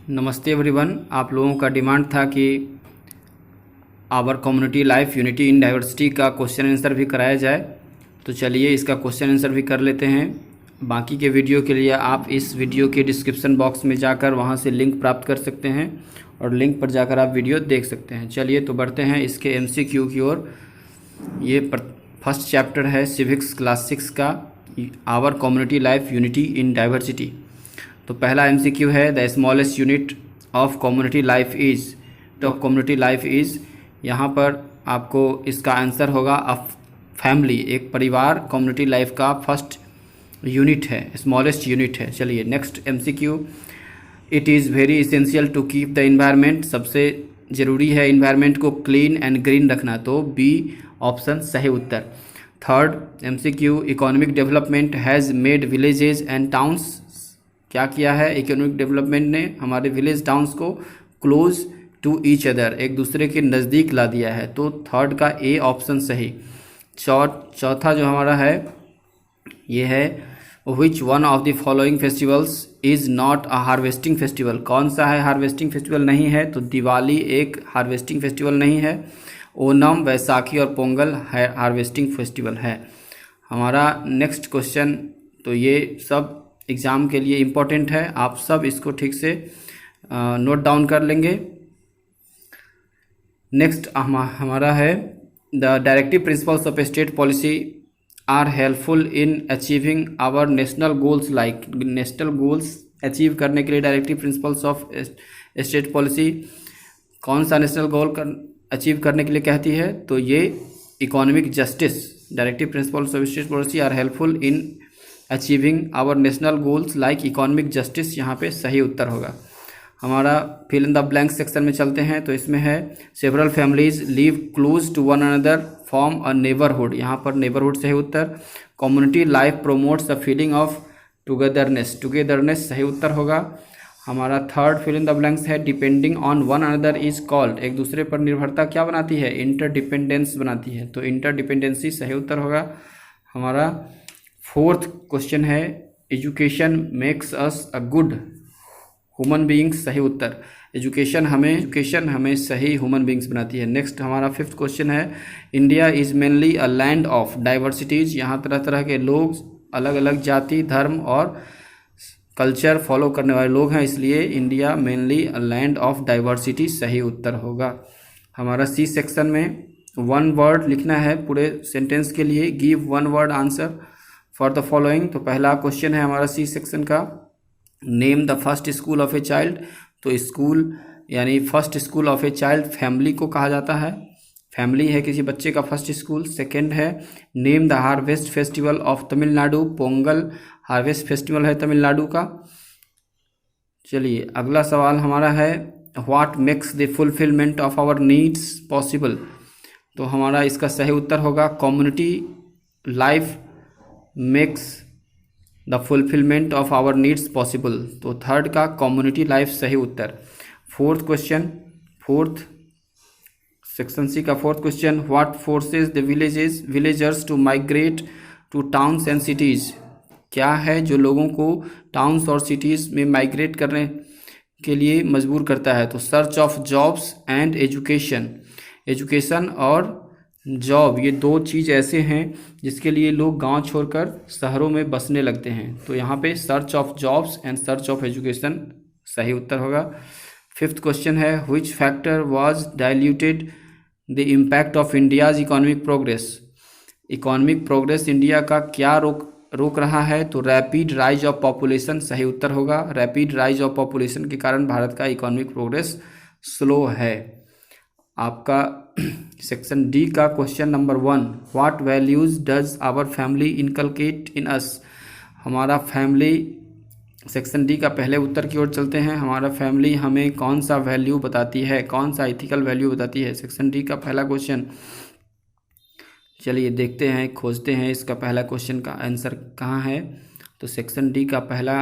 नमस्ते एवरीवन। आप लोगों का डिमांड था कि our community life unity in diversity का क्वेश्चन आंसर भी कराया जाए, तो चलिए इसका क्वेश्चन आंसर भी कर लेते हैं। बाकी के वीडियो के लिए आप इस वीडियो के डिस्क्रिप्शन बॉक्स में जाकर वहां से लिंक प्राप्त कर सकते हैं और लिंक पर जाकर आप वीडियो देख सकते हैं। चलिए तो बढ़ते हैं इसके एमसीक्यू की ओर। ये फर्स्ट चैप्टर है सिविक्स क्लास 6 का, our community life unity in diversity. तो पहला एमसीक्यू है, the smallest unit of community life is. यहाँ पर आपको इसका आंसर होगा फैमिली। एक परिवार कम्युनिटी लाइफ का फर्स्ट यूनिट है, स्मॉलेस्ट यूनिट है। चलिए next MCQ, it is very essential to keep the environment. सबसे ज़रूरी है इन्वायरमेंट को क्लीन एंड ग्रीन रखना, तो बी ऑप्शन सही उत्तर। Third MCQ, economic development has made villages and towns. क्या किया है इकोनॉमिक डेवलपमेंट ने? हमारे विलेज टाउन्स को क्लोज टू ईच अदर, एक दूसरे के नज़दीक ला दिया है, तो थर्ड का ए ऑप्शन सही। चौथा जो हमारा है ये है, which one of the following festivals is not a harvesting festival. कौन सा है हार्वेस्टिंग फेस्टिवल नहीं है? तो दिवाली एक हार्वेस्टिंग फेस्टिवल नहीं है। ओणम, वैसाखी और पोंगल हार्वेस्टिंग फेस्टिवल है। हमारा नेक्स्ट क्वेश्चन, तो ये सब एग्ज़ाम के लिए इम्पोर्टेंट है, आप सब इसको ठीक से नोट डाउन कर लेंगे। नेक्स्ट हमारा है, the directive principles of state policy are helpful in achieving our national goals. Like national goals achieve करने के लिए directive principles of state policy कौन सा नेशनल गोल अचीव करने के लिए कहती है? तो ये economic justice. Directive principles of state policy are helpful in achieving our national goals like economic justice, यहाँ पे सही उत्तर होगा। हमारा fill in the blank section में चलते हैं, तो इसमें है, several families live close to one another form a neighbourhood. यहाँ पर नेबरहुड सही उत्तर। Community life promotes the feeling of togetherness सही उत्तर होगा। हमारा third fill in the blanks है, depending on one another is called. एक दूसरे पर निर्भरता क्या बनाती है? इंटरडिपेंडेंस बनाती है, तो इंटरडिपेंडेंसी सही उत्तर होगा। हमारा फोर्थ क्वेश्चन है, education makes us a good human beings सही उत्तर। एजुकेशन हमें सही ह्यूमन बीइंग्स बनाती है। नेक्स्ट हमारा फिफ्थ क्वेश्चन है, India is mainly a land of diversities. यहाँ तरह तरह के लोग, अलग अलग जाति, धर्म और कल्चर फॉलो करने वाले लोग हैं, इसलिए India mainly a land of diversity सही उत्तर होगा। हमारा सी सेक्शन में वन वर्ड लिखना है पूरे सेंटेंस के लिए, give one word answer for the following. तो पहला क्वेश्चन है हमारा सी सेक्शन का, name the first school of a child. तो स्कूल यानी first school of a child family को कहा जाता है, फैमिली है किसी बच्चे का फर्स्ट स्कूल। सेकंड है, name the harvest festival of Tamil Nadu. Pongal harvest festival है तमिलनाडु का। चलिए अगला सवाल हमारा है, what makes the fulfilment of our needs possible. तो हमारा इसका सही उत्तर होगा, community life makes the fulfilment of our needs possible. तो थर्ड का कम्युनिटी लाइफ सही उत्तर। फोर्थ सेक्शन सी का fourth question, what forces the villagers to migrate to towns and cities. क्या है जो लोगों को टाउन्स और सिटीज़ में माइग्रेट करने के लिए मजबूर करता है? तो search of jobs and education और जॉब, ये दो चीज़ ऐसे हैं जिसके लिए लोग गांव छोड़कर शहरों में बसने लगते हैं, तो यहाँ पे search of jobs and search of education सही उत्तर होगा। फिफ्थ क्वेश्चन है, which factor was diluted the impact of India's economic progress. Economic progress India का क्या रोक रहा है? तो रैपिड राइज ऑफ पॉपुलेशन सही उत्तर होगा। रैपिड राइज ऑफ पॉपुलेशन के कारण भारत का इकोनॉमिक प्रोग्रेस स्लो है। आपका सेक्शन डी का question number 1, what values does our family inculcate in us. हमारा फैमिली, सेक्शन डी का पहले उत्तर की ओर चलते हैं। हमारा फैमिली हमें कौन सा वैल्यू बताती है, कौन सा इथिकल वैल्यू बताती है? सेक्शन डी का पहला क्वेश्चन, चलिए देखते हैं, खोजते हैं इसका पहला क्वेश्चन का आंसर कहाँ है। तो सेक्शन डी का पहला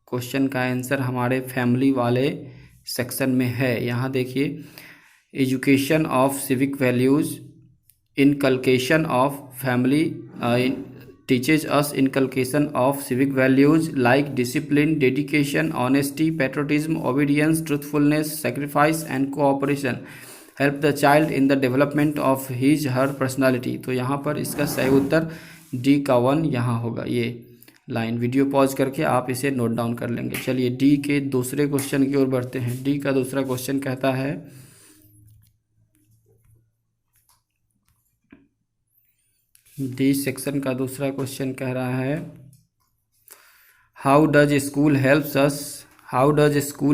क्वेश्चन का आंसर हमारे फैमिली वाले सेक्शन में है। यहाँ देखिए, education of civic values, inculcation of family teaches us inculcation of civic values like discipline, dedication, honesty, patriotism, obedience, truthfulness, sacrifice and cooperation. Help the child in the development of his her personality. तो यहाँ पर इसका सही उत्तर D का 1 यहाँ होगा। ये line video pause करके आप इसे नोट डाउन कर लेंगे। चलिए डी के दूसरे क्वेश्चन की ओर बढ़ते हैं। डी का दूसरा क्वेश्चन कहता है, डी सेक्शन का दूसरा क्वेश्चन कह रहा है, how does school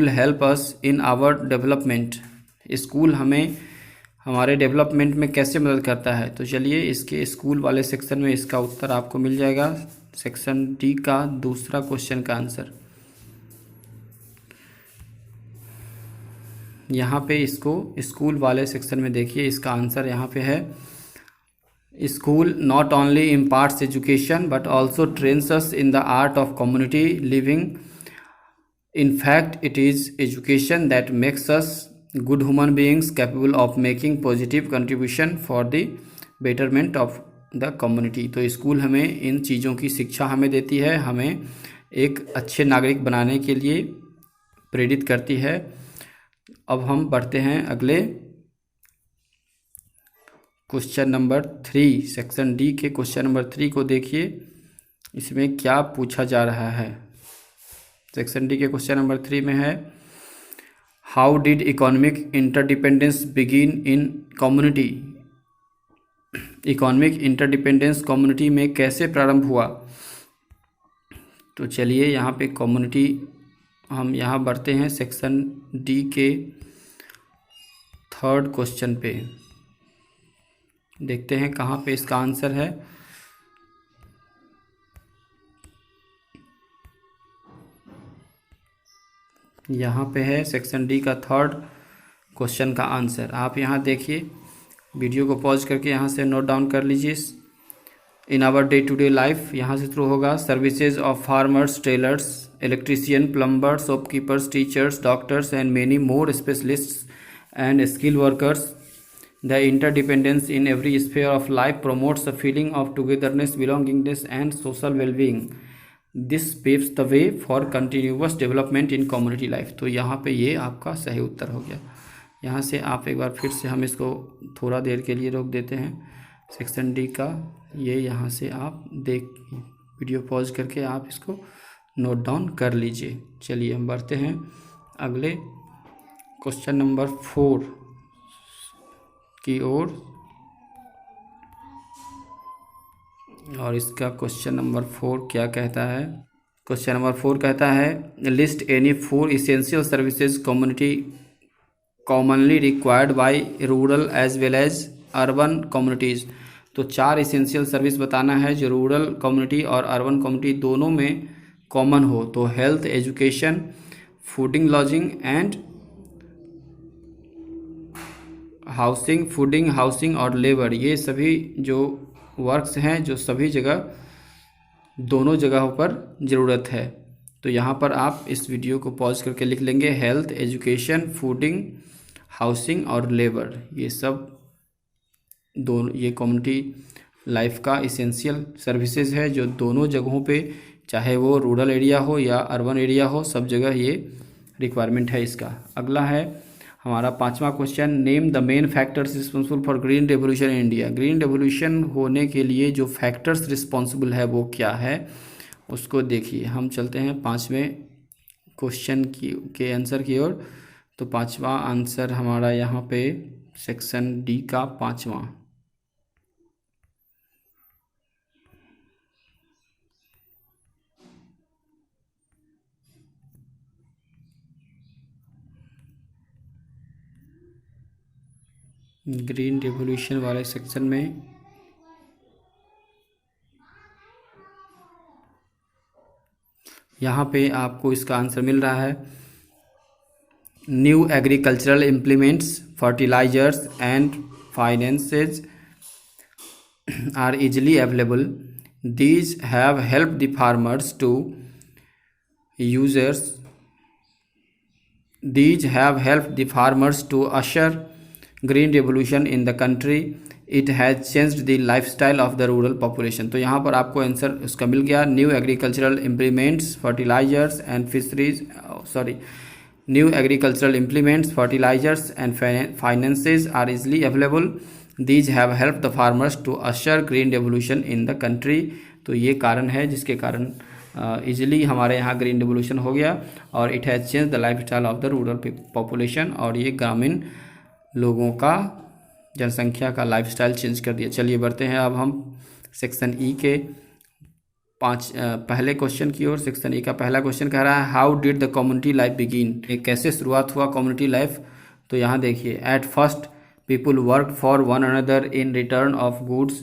help us in our development. School हमें हमारे डेवलपमेंट में कैसे मदद करता है। तो चलिए इसके स्कूल वाले सेक्शन में इसका उत्तर आपको मिल जाएगा। सेक्शन डी का दूसरा क्वेश्चन का आंसर यहाँ पे, इसको स्कूल वाले सेक्शन में देखिए, इसका आंसर यहाँ पे है, school not only imparts education but also trains us in the art of community living. In fact it is education that makes us good human beings capable of making positive contribution for the betterment of the community। तो school हमें इन चीज़ों की शिक्षा हमें देती है, हमें एक अच्छे नागरिक बनाने के लिए प्रेरित करती है। अब हम बढ़ते हैं अगले क्वेश्चन नंबर 3। सेक्शन डी के क्वेश्चन नंबर 3 को देखिए, इसमें क्या पूछा जा रहा है। सेक्शन डी के क्वेश्चन नंबर 3 में है, how did economic interdependence begin in community. Economic interdependence community में कैसे प्रारंभ हुआ। तो चलिए यहाँ पे कम्युनिटी, हम यहाँ बढ़ते हैं सेक्शन डी के 3rd क्वेश्चन पे, देखते हैं कहाँ पे इसका आंसर है। यहाँ पे है सेक्शन डी का 3rd क्वेश्चन का आंसर। आप यहाँ देखिए, वीडियो को पॉज करके यहाँ से नोट डाउन कर लीजिए। In our day to day life, यहाँ से शुरू होगा। Services of farmers, tailors, electrician, plumbers, shopkeepers, teachers, doctors and many more specialists and skill workers. The interdependence in every sphere of life promotes a feeling of togetherness, belongingness and social well-being. This paves the way for continuous development in community life. तो यहाँ पे ये आपका सही उत्तर हो गया। यहाँ से आप एक बार फिर से हम इसको थोड़ा देर के लिए रोक देते हैं। सेक्शन डी का ये यहाँ से आप देख, वीडियो पॉज करके आप इसको नोट डाउन कर लीजिए। चलिए हम बढ़ते हैं अगले क्वेश्चन नंबर 4 की ओर, और इसका क्वेश्चन नंबर 4 क्या कहता है। क्वेश्चन नंबर 4 कहता है, list any 4 essential services community commonly required by rural as well as urban communities. तो 4 इसेंशियल सर्विस बताना है जो रूरल कम्युनिटी और अर्बन कम्युनिटी दोनों में कॉमन हो। तो health, education, fooding, lodging and housing, fooding, housing और लेबर, ये सभी जो वर्क्स हैं जो सभी जगह, दोनों जगहों पर ज़रूरत है। तो यहाँ पर आप इस वीडियो को पॉज करके लिख लेंगे, हेल्थ, एजुकेशन, फूडिंग, हाउसिंग और लेबर, ये सब दोनों, ये कम्युनिटी लाइफ का इसेंशियल सर्विसेज है जो दोनों जगहों पे, चाहे वो रूरल एरिया हो या अर्बन एरिया हो, सब जगह ये रिक्वायरमेंट है इसका। अगला है हमारा 5वां question, name the main factors responsible for green revolution in India. Green revolution होने के लिए जो फैक्टर्स रिस्पॉन्सिबल है वो क्या है, उसको देखिए। हम चलते हैं 5वें क्वेश्चन के आंसर की ओर। तो 5वां आंसर हमारा यहाँ पे सेक्शन डी का 5वां, ग्रीन रेवोल्यूशन वाले सेक्शन में यहाँ पे आपको इसका आंसर मिल रहा है, new agricultural implements, fertilisers and finances are easily available. These have helped the farmers to users. These have helped the farmers to usher green revolution in the country. It has changed the lifestyle of the rural population. तो यहाँ पर आपको answer उसका मिल गया। New agricultural implements, fertilisers and fisheries, new agricultural implements, fertilisers and finances are easily available. These have help the farmers to usher green revolution in the country. तो ये कारण है जिसके कारण इजीली हमारे यहाँ ग्रीन रेवोल्यूशन हो गया। और it has change the life style of the rural population, और ये ग्रामीण लोगों का, जनसंख्या का लाइफस्टाइल चेंज कर दिया। चलिए बढ़ते हैं अब हम सेक्शन ई के पहले क्वेश्चन की ओर। सेक्शन ई का पहला क्वेश्चन कह रहा है how did the community life begin. कैसे शुरुआत हुआ कम्युनिटी लाइफ। तो यहाँ देखिए, at first people work for one another in return of goods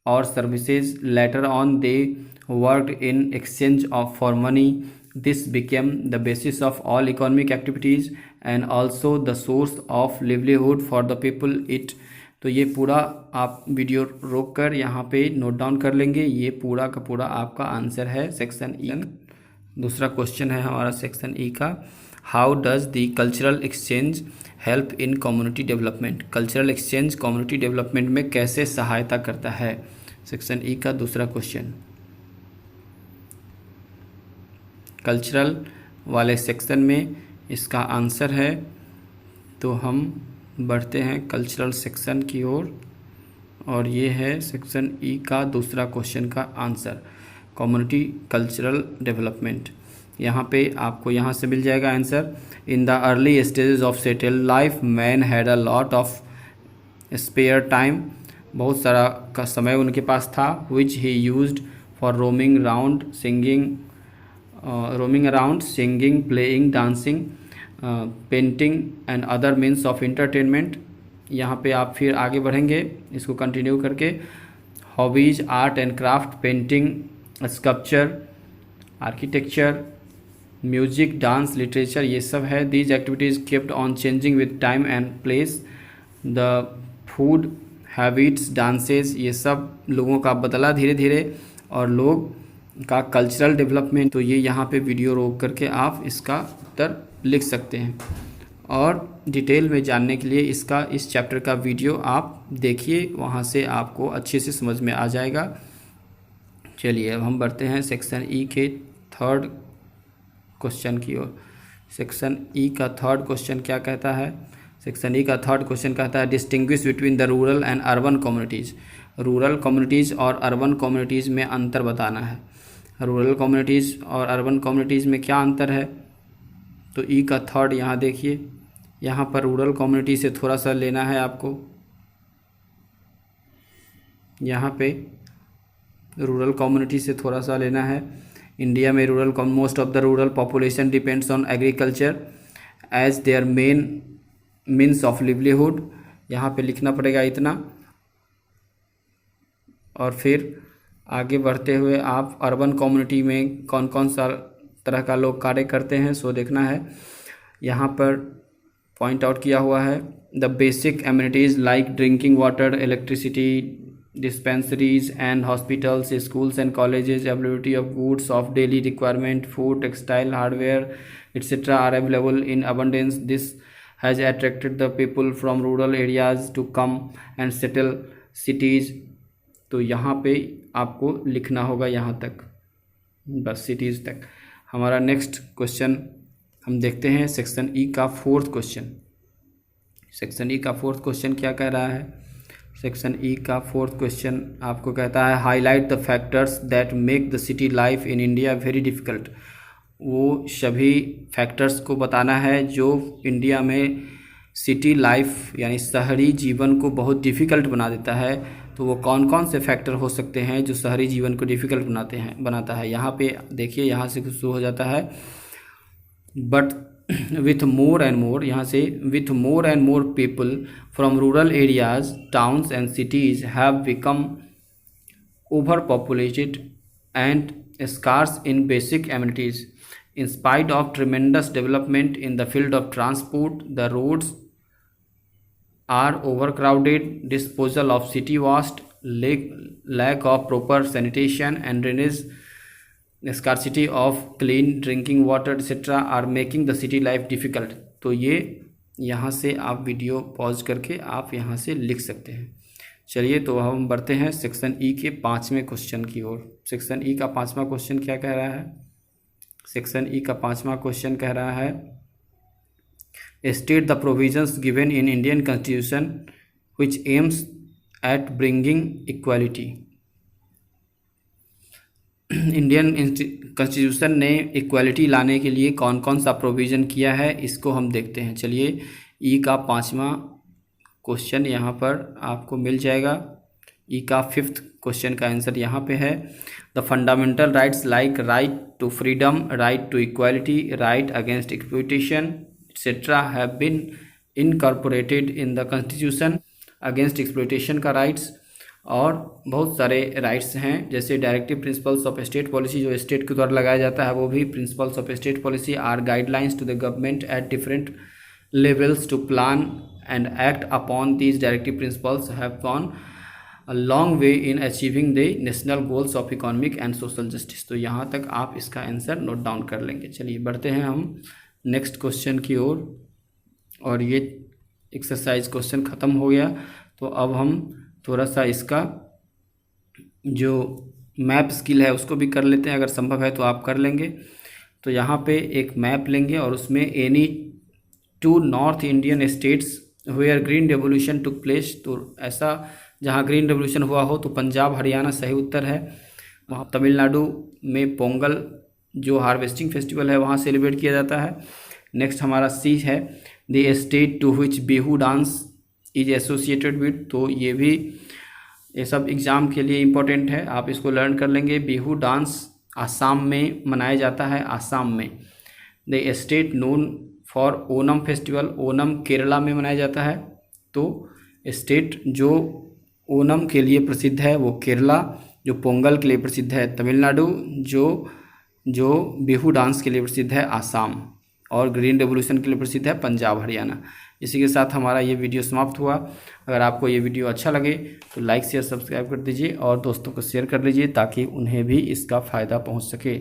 और services, later on they worked in exchange of for money. This became the basis of all economic activities and also the source of livelihood for the people it. तो ये पूरा आप video रोक कर यहाँ पे note down कर लेंगे। ये पूरा का पूरा आपका आंसर है सेक्शन ई। दूसरा क्वेश्चन है हमारा सेक्शन ई का, how does the cultural exchange help in community development. Cultural exchange community development में कैसे सहायता करता है। सेक्शन ई का दूसरा क्वेश्चन कल्चरल वाले सेक्शन में इसका आंसर है। तो हम बढ़ते हैं कल्चरल सेक्शन की ओर, और ये है सेक्शन ई का दूसरा क्वेश्चन का आंसर, कम्युनिटी कल्चरल डेवलपमेंट। यहाँ पे आपको यहाँ से मिल जाएगा answer. In the early stages of settle life man had a lot of spare time. बहुत सारा का समय उनके पास था। Which he used for roaming around singing, playing, dancing, painting and other means of entertainment. यहाँ पे आप फिर आगे बढ़ेंगे इसको कंटिन्यू करके। Hobbies, art and craft, painting, sculpture, architecture, music, dance, literature, ये सब है। These activities kept on changing with time and place. The food habits, dances, ये सब लोगों का बदला धीरे धीरे, और लोग का कल्चरल डेवलपमेंट। तो ये यहाँ पे वीडियो रोक करके आप इसका उत्तर लिख सकते हैं, और डिटेल में जानने के लिए इसका इस चैप्टर का वीडियो आप देखिए, वहाँ से आपको अच्छे से समझ में आ जाएगा। चलिए अब हम बढ़ते हैं सेक्शन ई के थर्ड क्वेश्चन की ओर। सेक्शन ई का थर्ड क्वेश्चन क्या कहता है। सेक्शन ई का थर्ड क्वेश्चन कहता है distinguish between the rural and urban communities. Rural communities और अर्बन कम्युनिटीज़ में अंतर बताना है। रूरल कम्युनिटीज़ और अर्बन कम्युनिटीज़ में क्या अंतर है। तो ई का थर्ड यहाँ देखिए, यहाँ पर रूरल कम्युनिटी से थोड़ा सा लेना है आपको। यहाँ पे रूरल कम्युनिटी से थोड़ा सा लेना है। इंडिया में most of the rural population depends on agriculture as their main means of livelihood. यहाँ पे लिखना पड़ेगा इतना, और फिर आगे बढ़ते हुए आप अर्बन कम्युनिटी में कौन कौन सा तरह का लोग कार्य करते हैं सो देखना है। यहाँ पर पॉइंट आउट किया हुआ है the basic amenities like drinking water, electricity, dispensaries and hospitals, schools and colleges, availability of goods of daily requirement, food, textile, hardware, etc. are available in abundance. This has attracted the people from rural areas to come and settle cities. तो यहाँ पे आपको लिखना होगा यहाँ तक, बस cities तक। हमारा नेक्स्ट क्वेश्चन हम देखते हैं सेक्शन ई का फोर्थ क्वेश्चन। सेक्शन ई का फोर्थ क्वेश्चन क्या कह रहा है। सेक्शन ई का फोर्थ क्वेश्चन आपको कहता है highlight the factors that make the city life in India very difficult. वो सभी फैक्टर्स को बताना है जो इंडिया में सिटी लाइफ यानी शहरी जीवन को बहुत डिफ़िकल्ट बना देता है। तो वो कौन कौन से फैक्टर हो सकते हैं जो शहरी जीवन को डिफ़िकल्ट बनाता है। यहाँ पे देखिए, यहाँ से शुरू हो जाता है but with more and more, यहाँ से with more and more people from rural areas, towns and cities have become overpopulated and scarce in basic amenities. In spite of tremendous development in the field of transport, the roads are overcrowded, disposal of city waste, lack of proper sanitation and drainage, scarcity of clean drinking water etc. are making the city life difficult. तो ये यहाँ से आप video pause करके आप यहाँ से लिख सकते हैं। चलिए तो हम बढ़ते हैं सेक्शन ई के 5वें क्वेश्चन की ओर। सेक्शन ई का 5वां क्वेश्चन क्या कह रहा है? सेक्शन ई का 5वां क्वेश्चन कह रहा है, state the provisions given in Indian constitution which aims at bringing equality. Indian constitution ने इक्वालिटी लाने के लिए कौन कौन सा प्रोविज़न किया है, इसको हम देखते हैं। चलिए, ई का 5वां क्वेश्चन यहाँ पर आपको मिल जाएगा। ई का 5th क्वेश्चन का आंसर यहाँ पे है, the fundamental rights like right to freedom, right to equality, right against exploitation etcetera have been incorporated in the constitution. Against exploitation का राइट्स और बहुत सारे राइट्स हैं, जैसे directive principles of state policy जो स्टेट के द्वारा लगाया जाता है, वो भी principles of state policy are guidelines to the government at different levels to plan and act upon these directive principles have gone a long way in achieving the national goals of economic and social justice. तो यहाँ तक आप इसका answer note down कर लेंगे। चलिए बढ़ते हैं हम नेक्स्ट क्वेश्चन की ओर, और ये एक्सरसाइज क्वेश्चन ख़त्म हो गया। तो अब हम थोड़ा सा इसका जो मैप स्किल है उसको भी कर लेते हैं, अगर संभव है तो आप कर लेंगे। तो यहाँ पे एक मैप लेंगे और उसमें any 2 north Indian states where green revolution took place, तो ऐसा जहाँ ग्रीन रेवोल्यूशन हुआ हो तो पंजाब हरियाणा सही उत्तर है। वहाँ तमिलनाडु में पोंगल जो हार्वेस्टिंग फेस्टिवल है वहाँ सेलिब्रेट किया जाता है। नेक्स्ट हमारा सी है, the state to which Bihu dance is associated with, तो ये सब एग्ज़ाम के लिए इम्पोर्टेंट है, आप इसको लर्न कर लेंगे। बिहू डांस आसाम में मनाया जाता है, आसाम में। The state known for Onam festival, Onam Kerala में मनाया जाता है। तो स्टेट जो ओनम के लिए प्रसिद्ध है वो केरला, जो पोंगल के लिए प्रसिद्ध है तमिलनाडु, जो बिहू डांस के लिए प्रसिद्ध है आसाम, और ग्रीन रेवोल्यूशन के लिए प्रसिद्ध है पंजाब हरियाणा। इसी के साथ हमारा ये वीडियो समाप्त हुआ। अगर आपको ये वीडियो अच्छा लगे तो लाइक शेयर सब्सक्राइब कर दीजिए और दोस्तों को शेयर कर लीजिए ताकि उन्हें भी इसका फ़ायदा पहुंच सके।